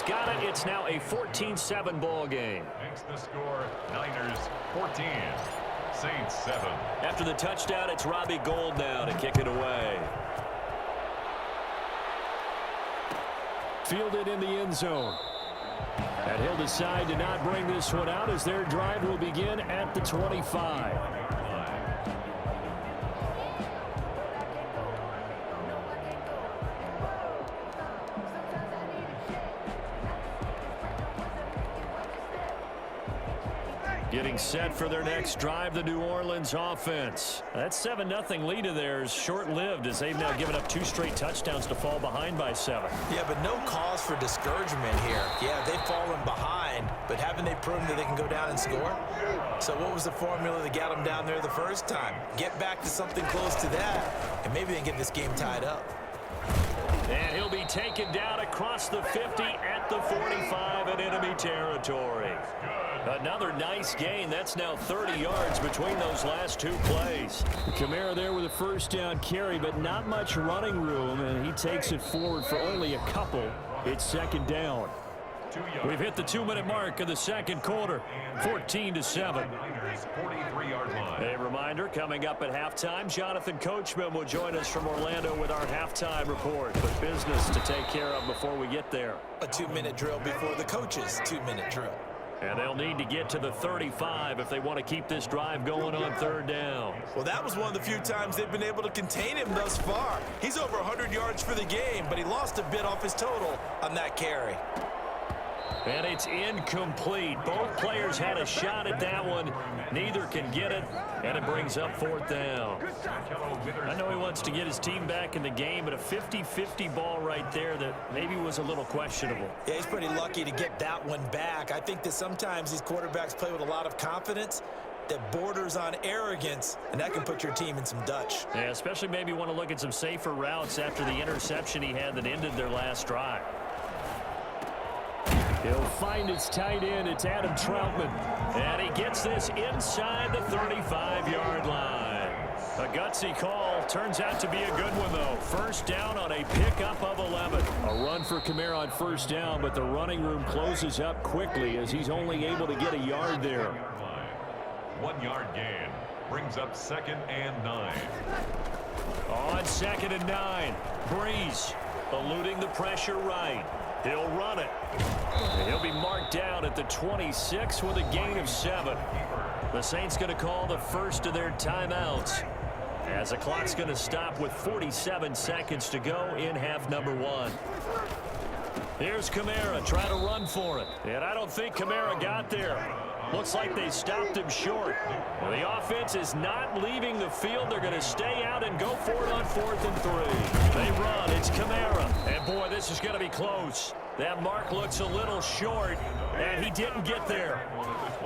he's got it. It's now a 14-7 ball game. Makes the score Niners 14, Saints 7. After the touchdown, it's Robbie Gould now to kick it away. Fielded in the end zone. And he'll decide to not bring this one out as their drive will begin at the 25. Getting set for their next drive, the New Orleans offense. That 7-0 lead of theirs short-lived as they've now given up 2 straight touchdowns to fall behind by 7. Yeah, but no cause for discouragement here. Yeah, they've fallen behind, but haven't they proven that they can go down and score? So what was the formula that got them down there the first time? Get back to something close to that, and maybe they can get this game tied up. And he'll be taken down across the 50 at the 45 in enemy territory. Another nice gain. That's now 30 yards between those last 2 plays. Kamara there with a first down carry, but not much running room, and he takes it forward for only a couple. It's second down. We've hit the 2-minute mark of the second quarter, 14-7. A reminder, coming up at halftime, Jonathan Coachman will join us from Orlando with our halftime report. But business to take care of before we get there. A 2-minute drill before the coach's 2-minute drill. And they'll need to get to the 35 if they want to keep this drive going on third down. Well, that was one of the few times they've been able to contain him thus far. He's over 100 yards for the game, but he lost a bit off his total on that carry. And it's incomplete. Both players had a shot at that one. Neither can get it, and it brings up fourth down. I know he wants to get his team back in the game, but a 50-50 ball right there that maybe was a little questionable. Yeah, he's pretty lucky to get that one back. I think that sometimes these quarterbacks play with a lot of confidence that borders on arrogance, and that can put your team in some Dutch. Yeah, especially maybe want to look at some safer routes after the interception he had that ended their last drive. He'll find his tight end. It's Adam Troutman. And he gets this inside the 35-yard line. A gutsy call. Turns out to be a good one, though. First down on a pickup of 11. A run for Kamara on first down, but the running room closes up quickly as he's only able to get a yard there. 1-yard gain. Brings up 2nd and 9. On 2nd and 9. Breeze eluding the pressure right. He'll run it. And he'll be marked down at the 26 with a gain of 7. The Saints going to call the first of their timeouts as the clock's going to stop with 47 seconds to go in half number 1. Here's Kamara trying to run for it. And I don't think Kamara got there. Looks like they stopped him short. Well, the offense is not leaving the field. They're going to stay out and go for it on 4th and 3. They run. It's Kamara. And, boy, this is going to be close. That mark looks a little short, and he didn't get there.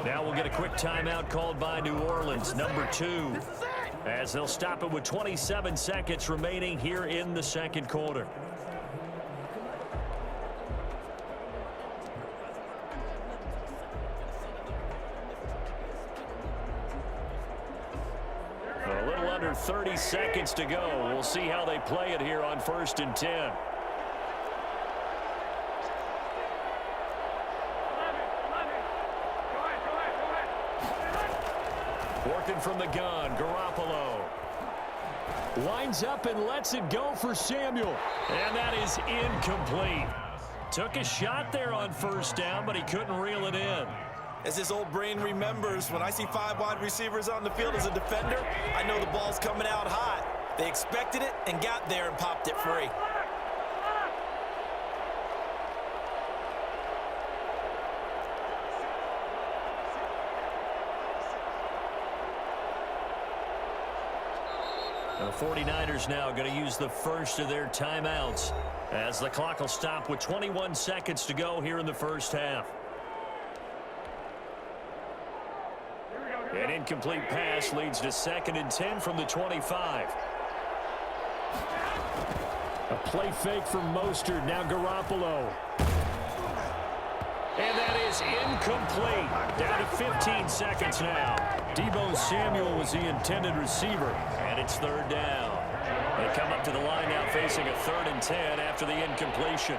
Now we'll get a quick timeout called by New Orleans, number 2, as they'll stop it with 27 seconds remaining here in the second quarter. A little under 30 seconds to go. We'll see how they play it here on 1st and 10. Working from the gun, Garoppolo. Winds up and lets it go for Samuel. And that is incomplete. Took a shot there on first down, but he couldn't reel it in. As his old brain remembers, when I see 5 wide receivers on the field as a defender, I know the ball's coming out hot. They expected it and got there and popped it free. The 49ers now going to use the first of their timeouts as the clock will stop with 21 seconds to go here in the first half. An incomplete pass leads to 2nd and 10 from the 25. A play fake from Mostert. Now Garoppolo. And that is incomplete. Down to 15 seconds now. Deebo Samuel was the intended receiver. And it's 3rd down. They come up to the line now facing a 3rd and 10 after the incompletion.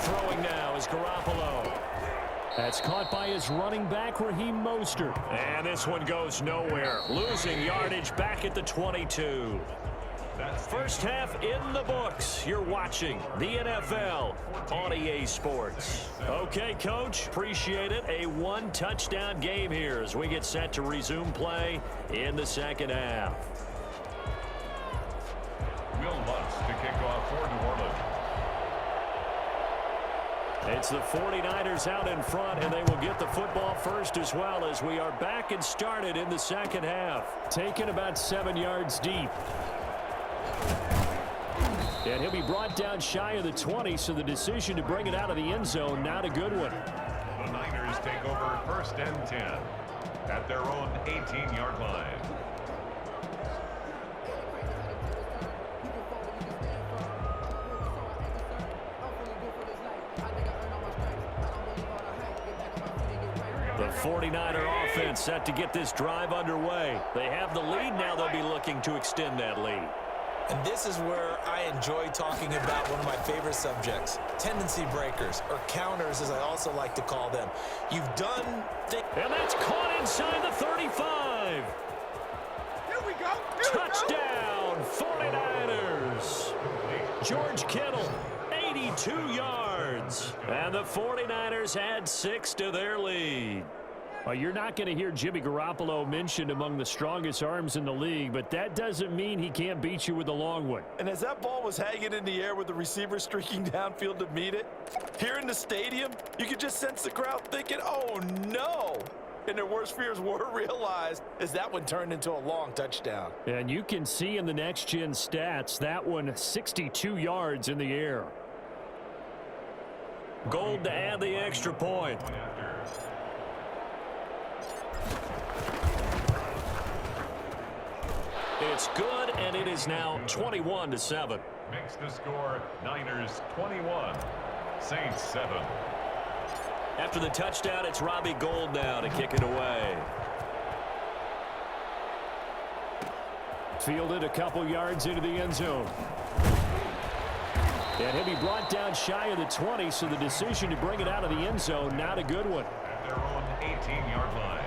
Throwing now is Garoppolo. That's caught by his running back, Raheem Mostert. And this one goes nowhere. Losing yardage back at the 22. First half in the books. You're watching the NFL on EA Sports. Okay, Coach, appreciate it. A one-touchdown game here as we get set to resume play in the second half. Will Lutz to kick off for New Orleans. It's the 49ers out in front, and they will get the football first as well as we are back and started in the second half. Taken about 7 yards deep. And he'll be brought down shy of the 20, so the decision to bring it out of the end zone, not a good one. The Niners take over 1st and 10 at their own 18-yard line. The 49er offense set to get this drive underway. They have the lead now. They'll be looking to extend that lead. And this is where I enjoy talking about one of my favorite subjects, tendency breakers, or counters as I also like to call them. You've done things. And that's caught inside the 35. Here we go. Touchdown, 49ers. George Kittle, 82 yards. And the 49ers add 6 to their lead. Well, you're not going to hear Jimmy Garoppolo mentioned among the strongest arms in the league, but that doesn't mean he can't beat you with a long one. And as that ball was hanging in the air with the receiver streaking downfield to meet it, here in the stadium, you could just sense the crowd thinking, oh, no. And their worst fears were realized as that one turned into a long touchdown. And you can see in the next-gen stats, that one 62 yards in the air. Gold to add the extra point. It's good, and it is now 21-7. Makes the score Niners 21, Saints 7. After the touchdown, it's Robbie Gould now to kick it away. Fielded a couple yards into the end zone. And he'll be brought down shy of the 20, so the decision to bring it out of the end zone, not a good one. At their own 18-yard line.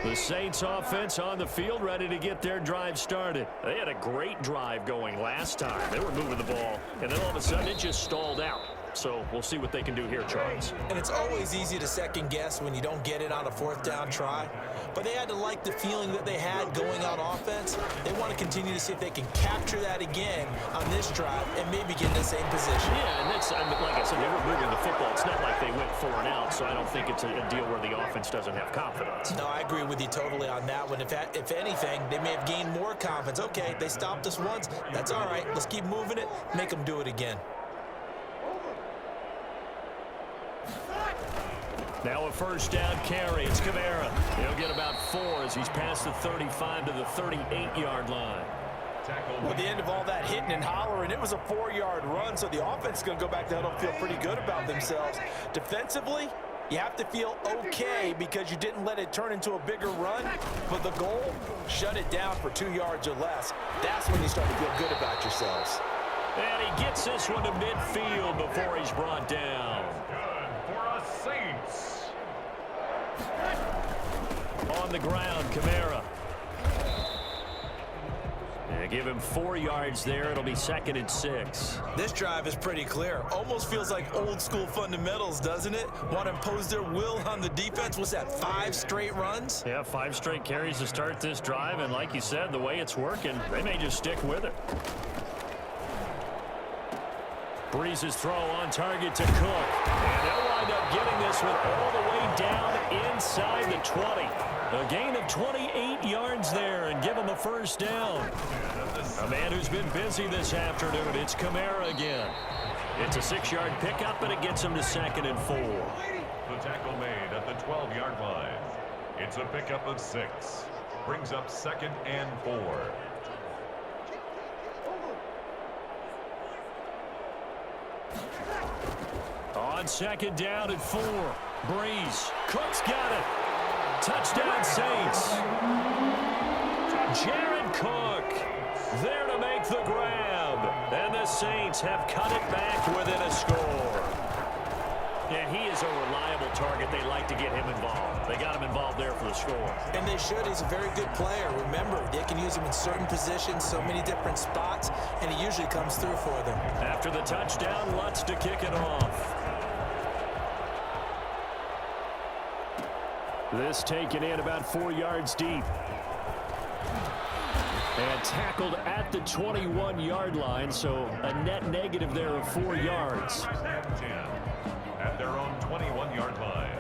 The Saints offense on the field ready to get their drive started. They had a great drive going last time. They were moving the ball, and then all of a sudden it just stalled out. So we'll see what they can do here, Charles. And it's always easy to second guess when you don't get it on a 4th down try. But they had to like the feeling that they had going on offense. They want to continue to see if they can capture that again on this drive and maybe get in the same position. Yeah, and that's, like I said, they were moving the football. It's not like they went 4 and out, so I don't think it's a deal where the offense doesn't have confidence. No, I agree with you totally on that one. If anything, they may have gained more confidence. Okay, they stopped us once. That's all right. Let's keep moving it. Make them do it again. Now a first down carry. It's Kamara. He'll get about 4 as he's past the 35 to the 38-yard line. Well, at the end of all that hitting and hollering, it was a 4-yard run, so the offense is going to go back to huddle and feel pretty good about themselves. Defensively, you have to feel okay because you didn't let it turn into a bigger run, but the goal, shut it down for 2 yards or less. That's when you start to feel good about yourselves. And he gets this one to midfield before he's brought down. Good for us Saints. On the ground, Kamara. They give him 4 yards there. It'll be 2nd and 6. This drive is pretty clear. Almost feels like old school fundamentals, doesn't it? Want to impose their will on the defense. What's that, 5 straight runs? Yeah, 5 straight carries to start this drive. And like you said, the way it's working, they may just stick with it. Breeze's throw on target to Cook. And they'll wind up getting this one all the way down inside the 20. A gain of 28 yards there and give him a first down. A man who's been busy this afternoon, it's Kamara again. It's a 6-yard pickup, and it gets him to 2nd and 4. The tackle made at the 12-yard line. It's a pickup of 6. Brings up 2nd and 4. On 2nd down and 4. Breeze. Cook's got it. Touchdown Saints. Jared Cook. There to make the grab. And the Saints have cut it back within a score. And he is a reliable target. They like to get him involved. They got him involved there for the score. And they should. He's a very good player. Remember, they can use him in certain positions, so many different spots, and he usually comes through for them. After the touchdown, Lutz to kick it off. This taken in about 4 yards deep. And tackled at the 21-yard line, so a net negative there of 4 yards. At their own 21-yard line.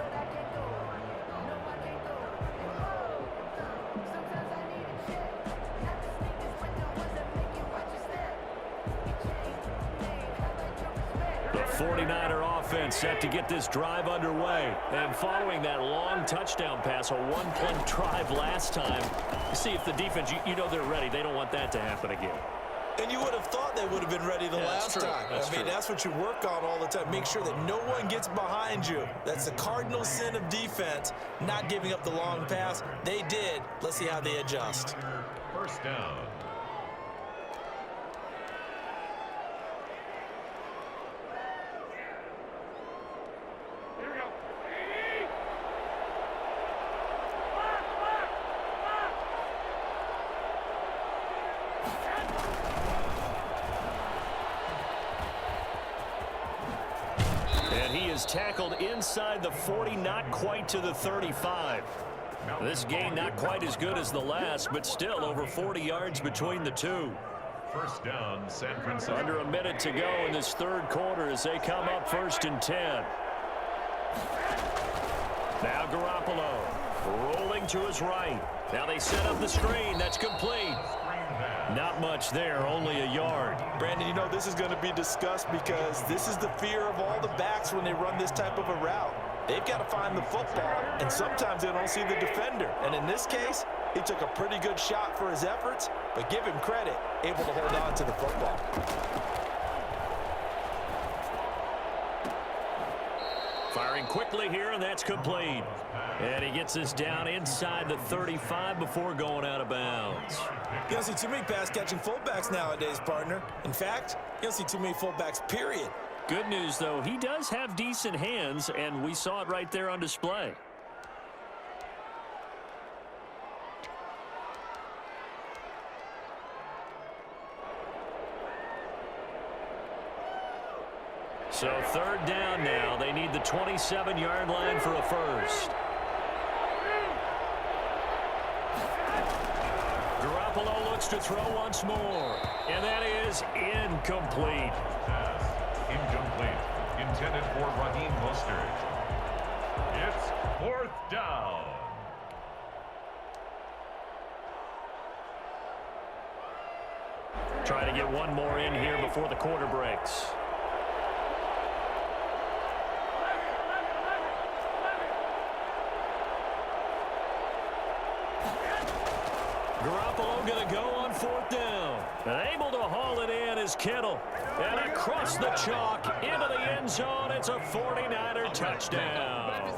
The 49er offense set to get this drive underway. And following that long touchdown pass, a one-play drive last time, you see if the defense, you know they're ready. They don't want that to happen again. And you would have thought they would have been ready the last time. That's what you work on all the time. Make sure that no one gets behind you. That's the cardinal sin of defense, not giving up the long pass. They did. Let's see how they adjust. First down. Tackled inside the 40, not quite to the 35. This game not quite as good as the last, but still over 40 yards between the two. First down, San Francisco. Under a minute to go in this third quarter as they come up 1st and 10. Now Garoppolo rolling to his right. Now they set up the screen. That's complete. Not much there, only a yard. Brandon, you know this is going to be discussed because this is the fear of all the backs when they run this type of a route. They've got to find the football, and sometimes they don't see the defender. And in this case, he took a pretty good shot for his efforts, but give him credit, able to hold on to the football. Firing quickly here, and that's complete. And he gets us down inside the 35 before going out of bounds. You don't see too many pass-catching fullbacks nowadays, partner. In fact, you don't see too many fullbacks, period. Good news, though, he does have decent hands, and we saw it right there on display. So 3rd down now. They need the 27-yard line for a first. Garoppolo looks to throw once more. And that is incomplete. Pass incomplete. Intended for Raheem Mostert. It's 4th down. Try to get one more in here before the quarter breaks. Garoppolo going to go on 4th down. And able to haul it in is Kittle. And across the chalk into the end zone. It's a 49er touchdown.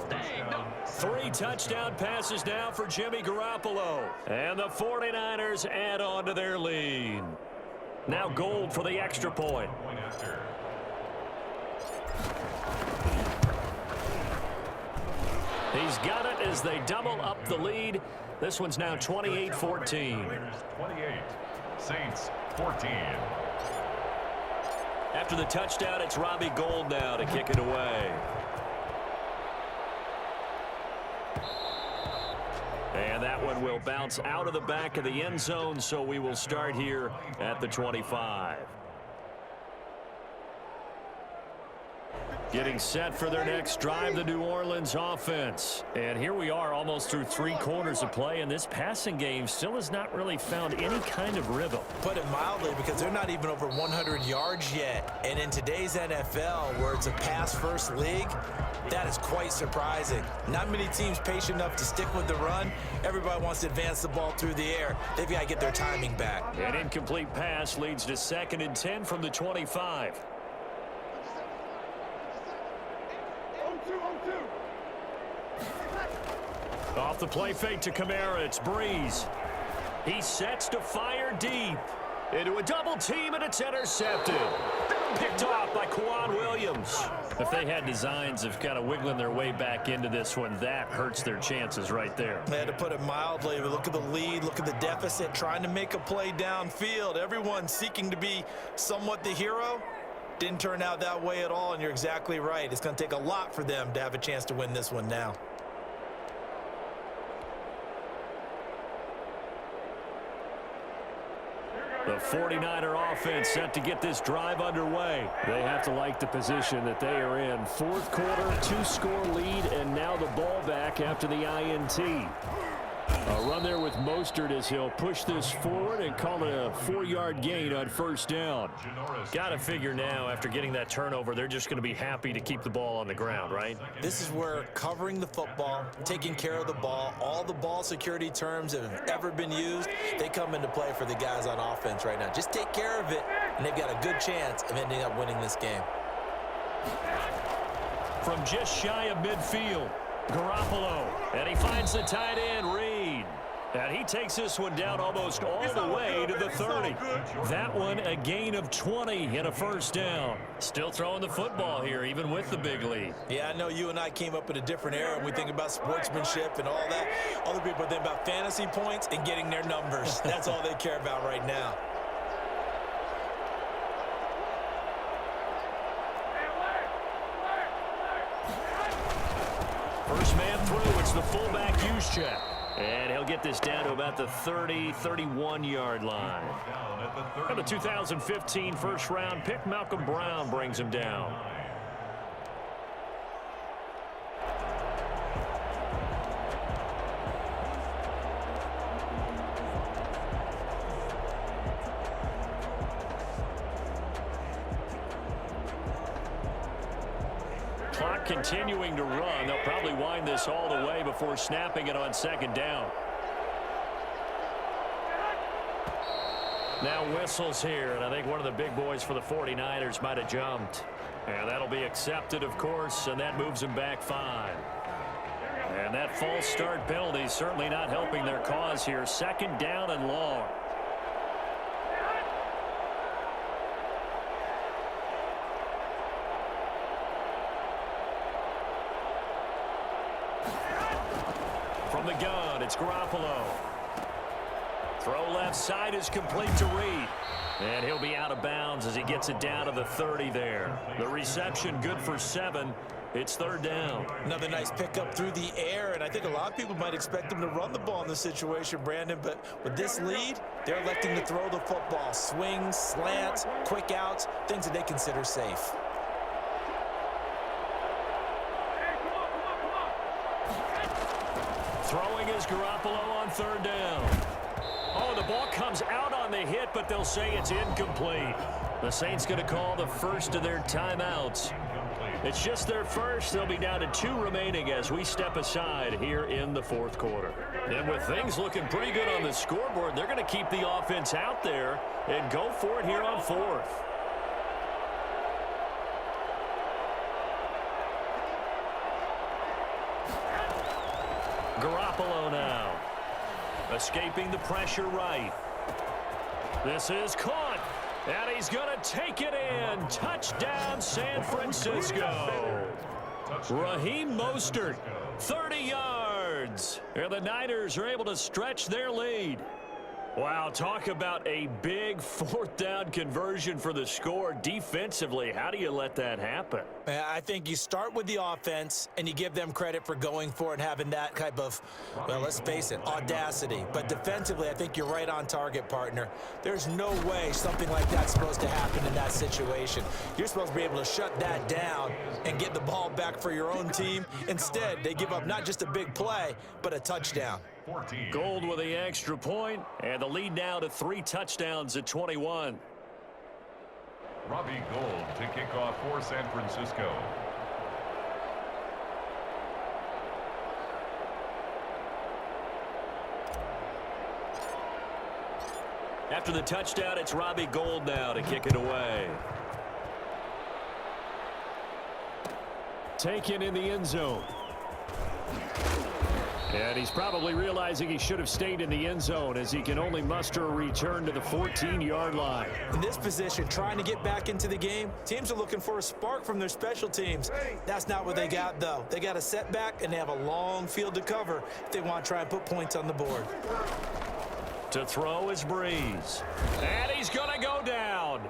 3 touchdown passes now for Jimmy Garoppolo. And the 49ers add on to their lead. Now Gold for the extra point. He's got it as they double up the lead. This one's now 28-14. 28. Saints 14. After the touchdown, it's Robbie Gould now to kick it away. And that one will bounce out of the back of the end zone, so we will start here at the 25. Getting set for their next drive, the New Orleans offense. And here we are almost through 3 quarters of play, and this passing game still has not really found any kind of rhythm. Put it mildly, because they're not even over 100 yards yet. And in today's NFL, where it's a pass-first league, that is quite surprising. Not many teams patient enough to stick with the run. Everybody wants to advance the ball through the air. They've got to get their timing back. An incomplete pass leads to 2nd and 10 from the 25. Off the play fake to Kamara, it's Breeze. He sets to fire deep. into a double team, and it's intercepted. Picked off by Quan Williams. If they had designs of kind of wiggling their way back into this one, that hurts their chances right there. They had to put it mildly. Look at the lead, look at the deficit, trying to make a play downfield. Everyone seeking to be somewhat the hero. Didn't turn out that way at all, and you're exactly right. It's going to take a lot for them to have a chance to win this one now. The 49er offense set to get this drive underway. They have to like the position that they are in. Fourth quarter, 2-score lead, and now the ball back after the INT. A run there with Mostert as he'll push this forward and call it a 4-yard gain on first down. Got to figure now, after getting that turnover, they're just going to be happy to keep the ball on the ground, right? This is where covering the football, taking care of the ball, all the ball security terms that have ever been used, they come into play for the guys on offense right now. Just take care of it, and they've got a good chance of ending up winning this game. From just shy of midfield, Garoppolo, and he finds the tight end, Reed. And he takes this one down almost all the way to the 30. That one a gain of 20 and a first down. Still throwing the football here, even with the big lead. Yeah, I know you and I came up in a different era, and we think about sportsmanship and all that. Other people think about fantasy points and getting their numbers. That's all they care about right now. First man through, it's the fullback use check. And he'll get this down to about the 30, 31-yard line. And the 2015 first-round pick, Malcolm Brown, brings him down. Clock continuing to run. They'll probably wind this all the way before snapping it on second down. Now whistles here, and I think one of the big boys for the 49ers might have jumped. And that'll be accepted, of course, and that moves him back 5. And that false start penalty certainly not helping their cause here. Second down and long. From the gun, it's Garoppolo. Throw left side is complete to Reed. And he'll be out of bounds as he gets it down to the 30 there. The reception good for 7. It's third down. Another nice pickup through the air, and I think a lot of people might expect them to run the ball in this situation, Brandon, but with this lead, they're electing to throw the football. Swings, slants, quick outs, things that they consider safe. Throwing is Garoppolo on third down. Oh, the ball comes out on the hit, but they'll say it's incomplete. The Saints going to call the first of their timeouts. It's just their first. They'll be down to 2 remaining as we step aside here in the fourth quarter. And with things looking pretty good on the scoreboard, they're going to keep the offense out there and go for it here on fourth. Garoppolo now. Escaping the pressure right. This is caught. And he's going to take it in. Touchdown, San Francisco. Raheem Mostert, 30 yards. And the Niners are able to stretch their lead. Wow, talk about a big fourth down conversion for the score. Defensively, how do you let that happen? I think you start with the offense, and you give them credit for going for it and having that type of, well, let's face it, audacity. But defensively, I think you're right on target, partner. There's no way something like that's supposed to happen in that situation. You're supposed to be able to shut that down and get the ball back for your own team. Instead, they give up not just a big play, but a touchdown. 14. Gold with the extra point, and the lead now to 3 touchdowns at 21. Robbie Gould to kick off for San Francisco. After the touchdown, it's Robbie Gould now to kick it away. Taken in the end zone. And he's probably realizing he should have stayed in the end zone as he can only muster a return to the 14-yard line. In this position, trying to get back into the game, teams are looking for a spark from their special teams. That's not what they got, though. They got a setback, and they have a long field to cover if they want to try and put points on the board. To throw is Breeze. And he's going to go down.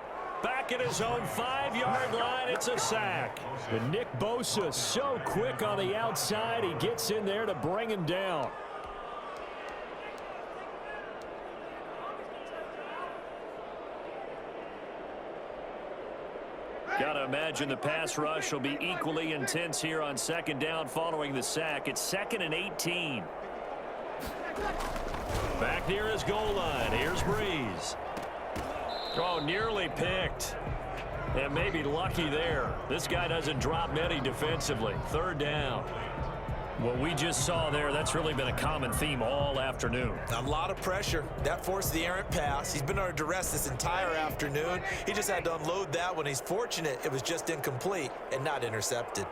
Back at his own 5-yard line, it's a sack. And Nick Bosa so quick on the outside, he gets in there to bring him down. Got to imagine the pass rush will be equally intense here on second down following the sack. It's 2nd and 18. Back near his goal line. Here's Breeze. Oh, nearly picked. And maybe lucky there. This guy doesn't drop many defensively. 3rd down. What we just saw there, that's really been a common theme all afternoon. A lot of pressure. That forced the errant pass. He's been under duress this entire afternoon. He just had to unload that one. He's fortunate it was just incomplete and not intercepted.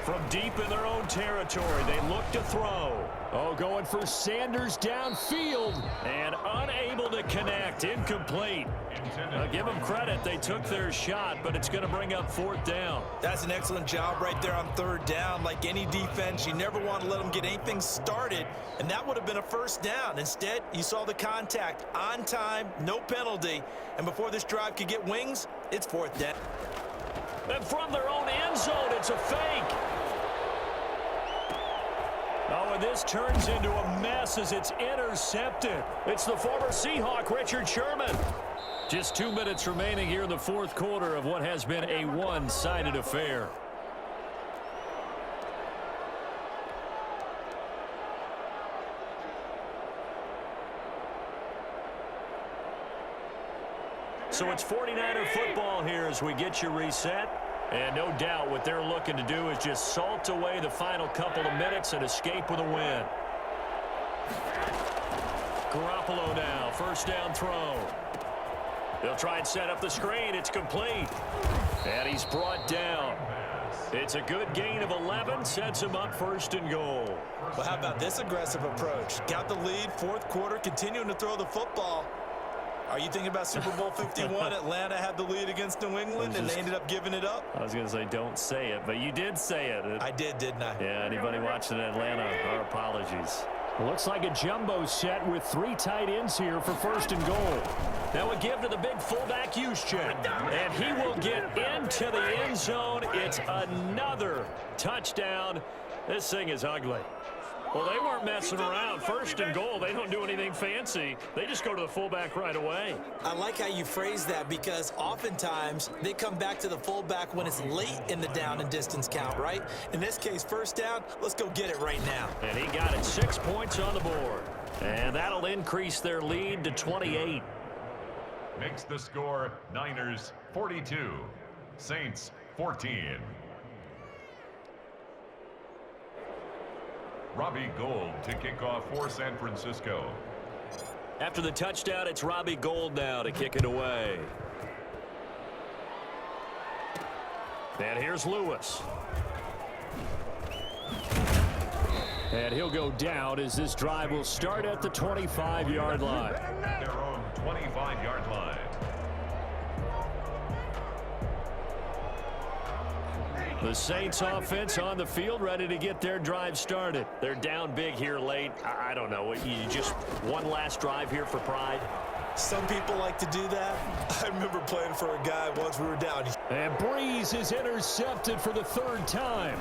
From deep in their own territory, they look to throw. Oh, going for Sanders downfield and unable to connect. Incomplete. Give them credit. They took their shot, but it's going to bring up 4th down. That's an excellent job right there on 3rd down. Like any defense, you never want to let them get anything started, and that would have been a 1st down. Instead, you saw the contact on time, no penalty, and before this drive could get wings, it's 4th down. And from their own end zone, it's a fake. Oh, and this turns into a mess as it's intercepted. It's the former Seahawk, Richard Sherman. Just 2 minutes remaining here in the 4th quarter of what has been a one-sided affair. So it's 49er football here as we get you reset. And no doubt what they're looking to do is just salt away the final couple of minutes and escape with a win. Garoppolo now, 1st down throw. They'll try and set up the screen. It's complete. And he's brought down. It's a good gain of 11, sets him up 1st and goal. Well, how about this aggressive approach? Got the lead, 4th quarter, continuing to throw the football. Are you thinking about Super Bowl 51? Atlanta had the lead against New England, and they ended up giving it up? I was going to say, don't say it, but you did say it. I did, didn't I? Yeah, anybody watching Atlanta, our apologies. Looks like a jumbo set with 3 tight ends here for 1st and goal. That would give to the big fullback Juszczyk. And he will get into the end zone. It's another touchdown. This thing is ugly. Well, they weren't messing around. 1st and goal, they don't do anything fancy. They just go to the fullback right away. I like how you phrase that because oftentimes they come back to the fullback when it's late in the down and distance count, right? In this case, 1st down, let's go get it right now. And he got it, 6 points on the board. And that'll increase their lead to 28. Makes the score Niners 42, Saints 14. Robbie Gould to kick off for San Francisco. After the touchdown, it's Robbie Gould now to kick it away. And here's Lewis. And he'll go down as this drive will start at the 25-yard line. Their own 25-yard line. The Saints offense on the field ready to get their drive started. They're down big here late. I don't know. You just one last drive here for pride? Some people like to do that. I remember playing for a guy once we were down. And Breeze is intercepted for the 3rd time.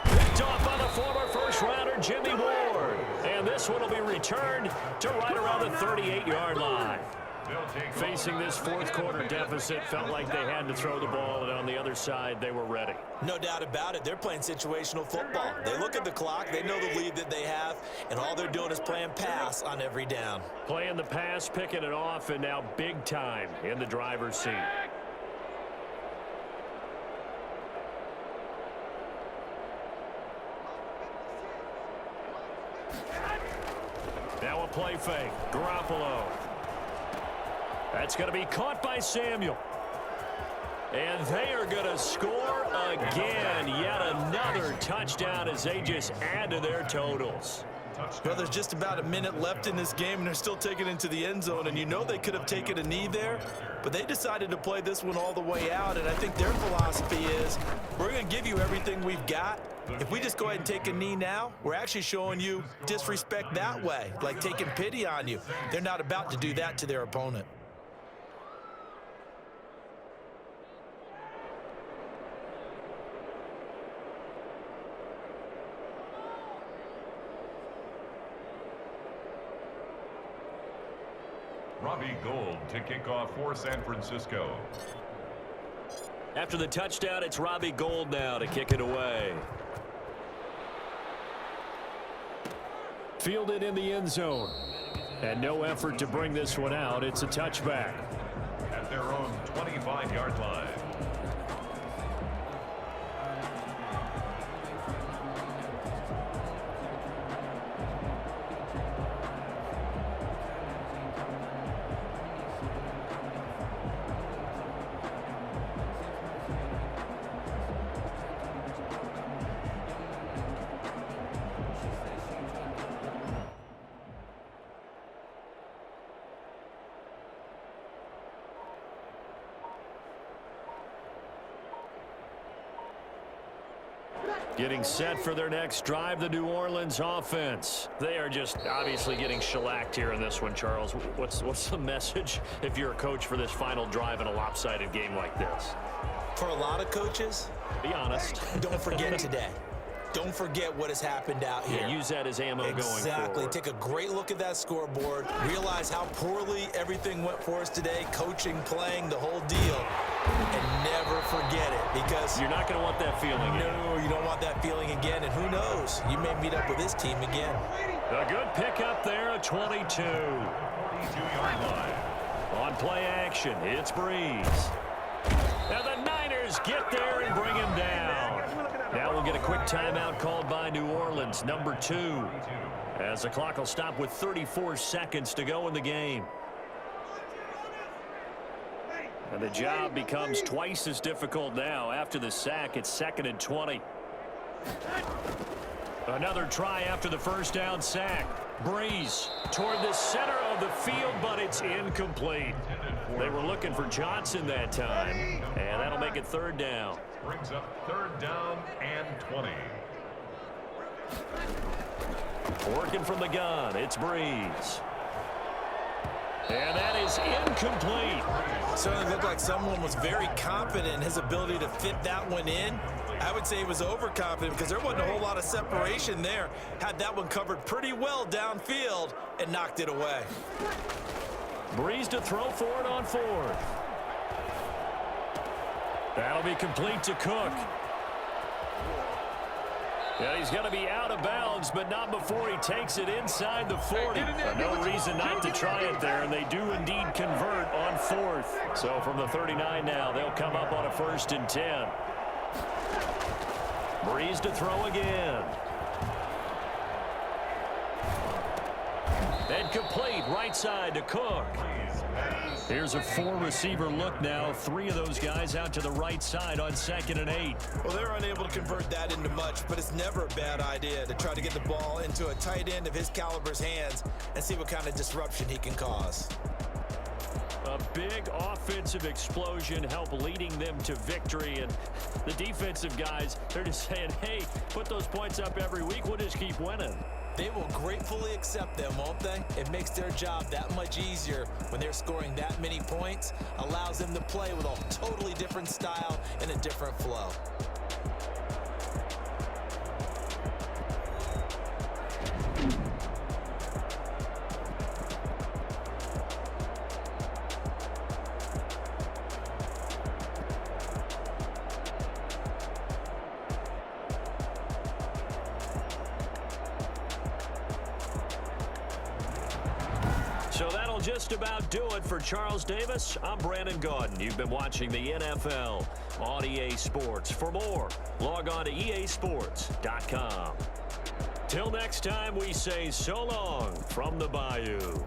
Picked off by the former first-rounder Jimmy Ward. And this one will be returned to right around the 38-yard line. Facing this 4th quarter deficit, felt like they had to throw the ball, and on the other side, they were ready. No doubt about it. They're playing situational football. They look at the clock. They know the lead that they have, and all they're doing is playing pass on every down. Playing the pass, picking it off, and now big time in the driver's seat. Now a play fake. Garoppolo. That's going to be caught by Samuel. And they are going to score again. Yet touchdown as they just add to their totals. Well, there's just about a minute left in this game, and they're still taking it into the end zone. And you know they could have taken a knee there, but they decided to play this one all the way out. And I think their philosophy is, we're going to give you everything we've got. If we just go ahead and take a knee now, we're actually showing you disrespect that way, like taking pity on you. They're not about to do that to their opponent. Robbie Gould to kick off for San Francisco. After the touchdown, it's Robbie Gould now to kick it away. Fielded in the end zone. And no effort to bring this one out. It's a touchback. At their own 25-yard line. Getting set for their next drive, the New Orleans offense. They are just obviously getting shellacked here in this one, Charles. What's the message if you're a coach for this final drive in a lopsided game like this? For a lot of coaches, be honest. Don't forget today. Don't forget what has happened out here. Yeah, use that as ammo going forward. Exactly. Take a great look at that scoreboard. Realize how poorly everything went for us today. Coaching, playing, the whole deal. And never forget it, because you're not going to want that feeling again. No, you don't want that feeling again. And who knows? You may meet up with this team again. A good pickup there, a 22. 42-yard line. On play action, it's Breeze. Now the Niners get there and bring him down. Now we'll get a quick timeout called by New Orleans, number 2. As the clock will stop with 34 seconds to go in the game. And the job becomes twice as difficult now. After the sack, it's 2nd and 20. Another try after the first down sack. Breeze toward the center of the field, but it's incomplete. They were looking for Johnson that time, and that'll make it 3rd down. Brings up 3rd down and 20. Working from the gun, it's Breeze. And that is incomplete. Certainly looked like someone was very confident in his ability to fit that one in. I would say he was overconfident because there wasn't a whole lot of separation there. Had that one covered pretty well downfield and knocked it away. Breeze to throw for it on 4th. That'll be complete to Cook. Yeah, he's going to be out of bounds, but not before he takes it inside the 40. No reason not to try it there, and they do indeed convert on 4th. So from the 39 now, they'll come up on a 1st and 10. Breeze to throw again. And complete right side to Cook. Here's a 4-receiver look now. 3 of those guys out to the right side on 2nd and 8. Well, they're unable to convert that into much, but it's never a bad idea to try to get the ball into a tight end of his caliber's hands and see what kind of disruption he can cause. A big offensive explosion help leading them to victory, and the defensive guys, they're just saying, hey, put those points up every week, we'll just keep winning. They will gratefully accept them, won't they? It makes their job that much easier when they're scoring that many points, allows them to play with a totally different style and a different flow. So that'll just about do it for Charles Davis. I'm Brandon Gaudin. You've been watching the NFL on EA Sports. For more, log on to easports.com. Till next time, we say so long from the Bayou.